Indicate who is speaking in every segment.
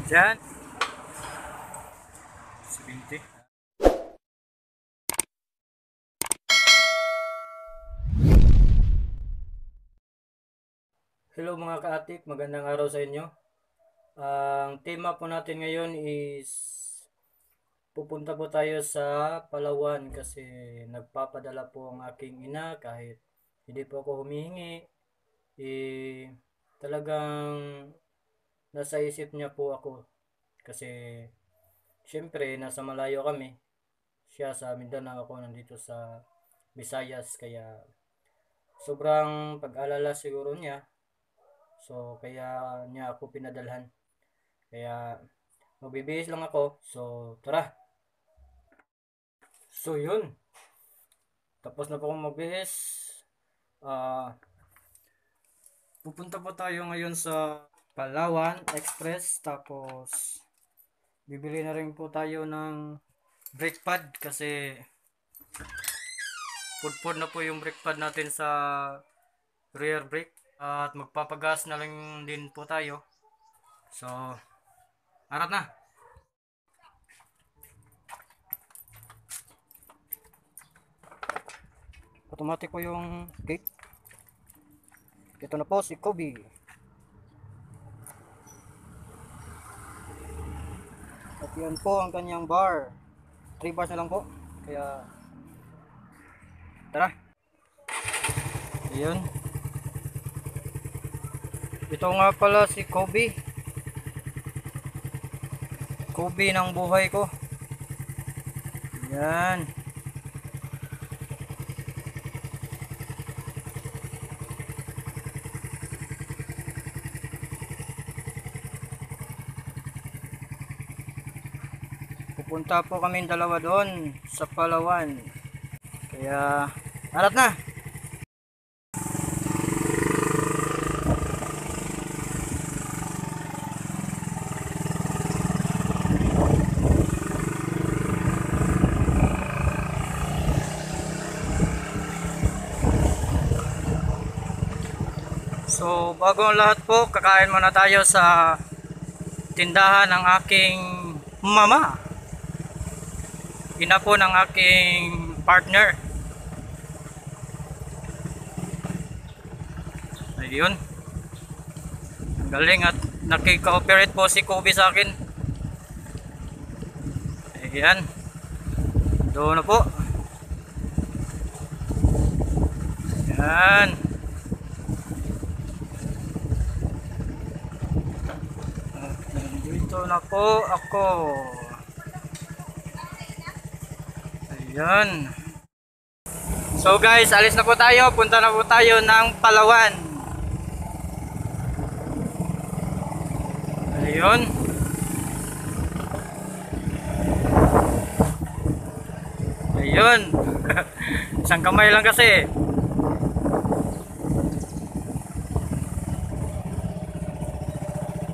Speaker 1: Diyan. 70. Hello mga kaatik, magandang araw sa inyo. Ang tema po natin ngayon is pupunta po tayo sa Palawan kasi nagpapadala po ang aking ina kahit hindi po ako humihingi. Talagang nasa isip niya po ako kasi syempre nasa malayo kami. Siya sa Mindanao, ako nandito sa Visayas, kaya sobrang pag-alala siguro niya. So kaya niya ako pinadalhan. Kaya magbibihis lang ako. So tara. So yun. Tapos na po akong magbihis. Ah, pupunta po tayo ngayon sa Palawan Express. Tapos bibili na rin po tayo ng brake pad kasi pudpud na po yung brake pad natin sa rear brake. At magpapagas na lang din po tayo. So, arat na. Automatic po yung gate. Ito na po si Kobe. At yan po ang kanyang bar. 3 bars na lang po. Kaya, tara. Ayan. Ito nga pala si Kobe. Kobe ng buhay ko. Yan. Pupunta po kami dalawa doon sa Palawan. Kaya, arat na. So, bago ang lahat po, kakain muna tayo sa tindahan ng aking mama. Ina po ng aking partner. Ayun. Ang galing at nakika-operate po si Kobe sa akin. Ayan. Doon na po. Ayan. Dito na po ako. Ayan. So guys, alis na po tayo. Punta na po tayo ng Palawan. Ayun. Ayun. Isang kamay lang kasi.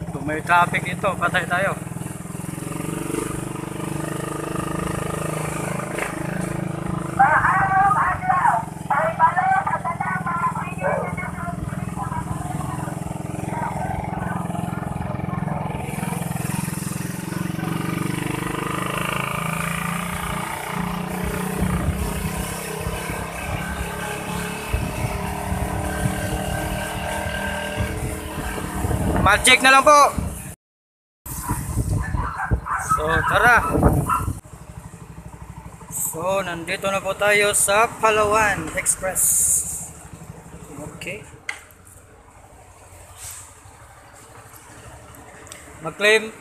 Speaker 1: Kung may traffic dito, patay tayo. Magic na lang po. So tara. So nandito na po tayo sa Palawan Express. Okay. Mag-claim.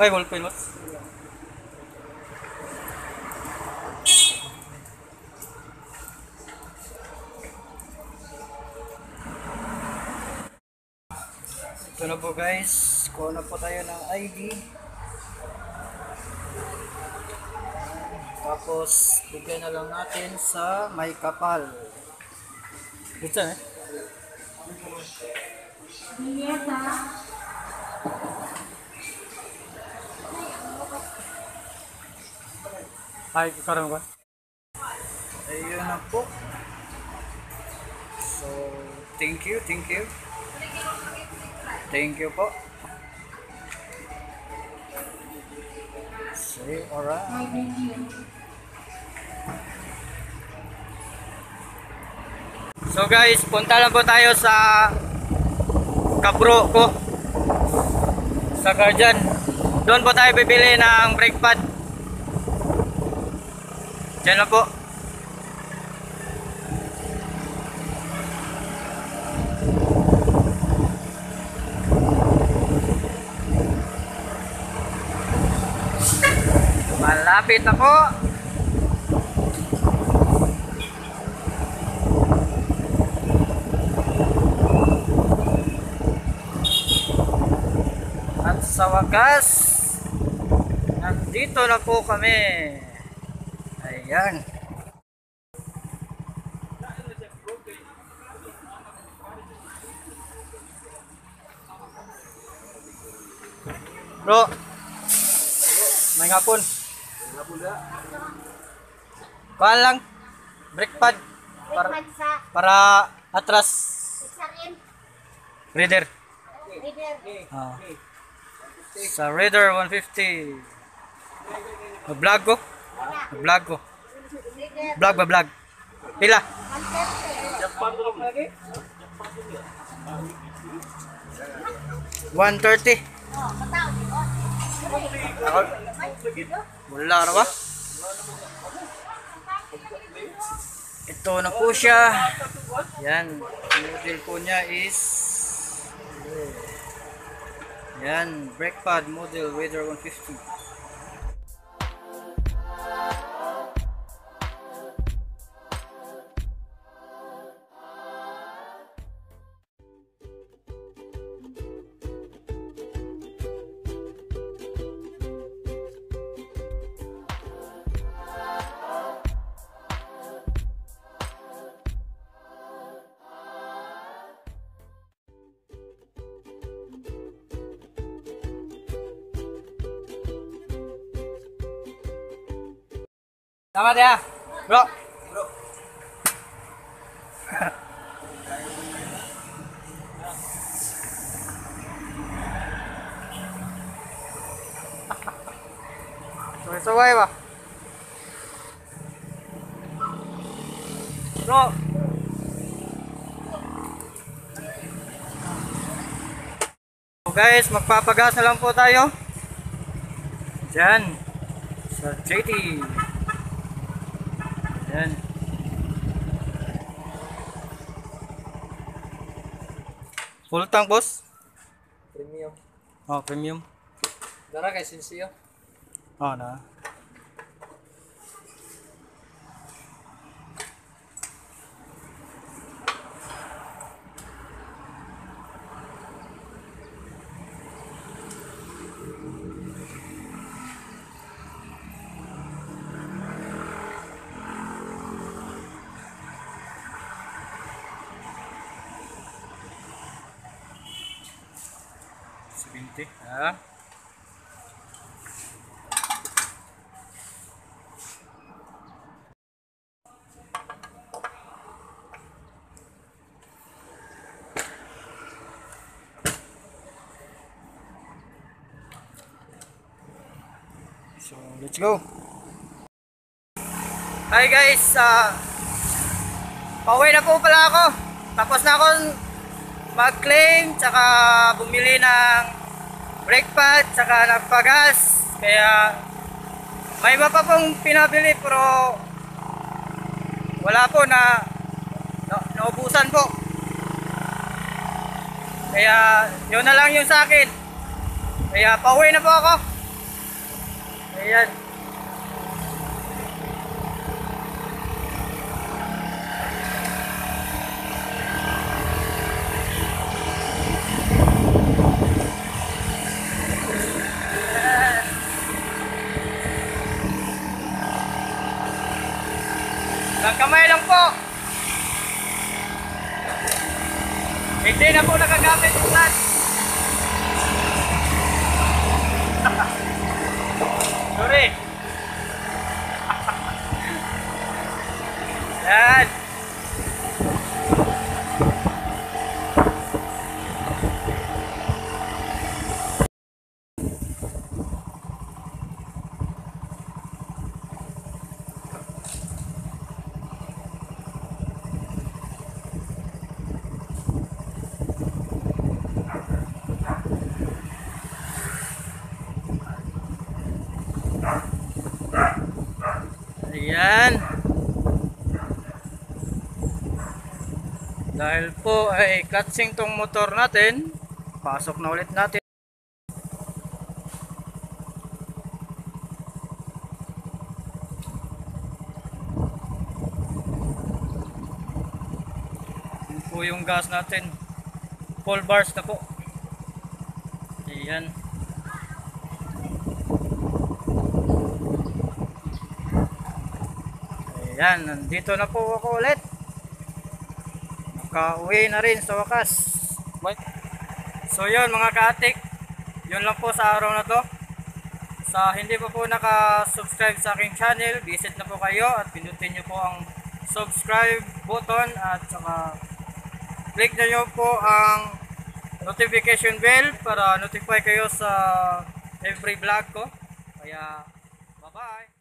Speaker 1: Ay, ballpen mo. Ito na po guys, kuha na po tayo ng ID. Tapos bigyan na lang natin sa may kapal. Dito eh. Yes, ay, karon ko. Ayun na po. So, thank you. Thank you po. See, alright. So guys, punta lang po tayo sa kabro ko sa Guardian. Doon po tayo bibili ng brake pad. Diyan lang po. Malapit na po. At sa wakas, nandito na po kami. Ayan. Bro, may hapon. Kuha lang. Brake pad. Para atras. Reader. Sa Reader 150. Vlog ko. Vlog. Pila? 130. Wala na ba? Ito na po siya. Yan. Model po niya is yan. Brake pad model Reader 150. Tama dia, bro. Suway ba? Bro. So guys, magpapagas na lang po tayo. Diyan. Sa JT. Yan. Full tank boss?
Speaker 2: Premium.
Speaker 1: Oh, premium.
Speaker 2: Dara kay Senseo.
Speaker 1: Oh, na. Ha? So, let's go. Hi guys, pauwi na po pala ako. Tapos na akong mag-claim, tsaka bumili ng brake pad, tsaka nagpagas. Kaya may iba pa pong pinabili pero wala po naubusan po. Kaya yun na lang yung sa akin. Kaya pauwi na po ako. Ayan. Lang kamay lang po. Hindi na po nakagamit yung clutch. Sorry. Ayan. Dahil po ay clutching tong motor natin, pasok na ulit natin. Yun po yung gas natin. Full bars na po. Ayan. Ayan, nandito na po ako ulit. Nakauwi na rin sa wakas. So yun mga kaatik, yun lang po sa araw na to. Sa hindi pa po naka-subscribe sa aking channel, visit na po kayo at pindutin nyo po ang subscribe button at saka click nyo po ang notification bell para notify kayo sa every vlog ko. Kaya bye bye.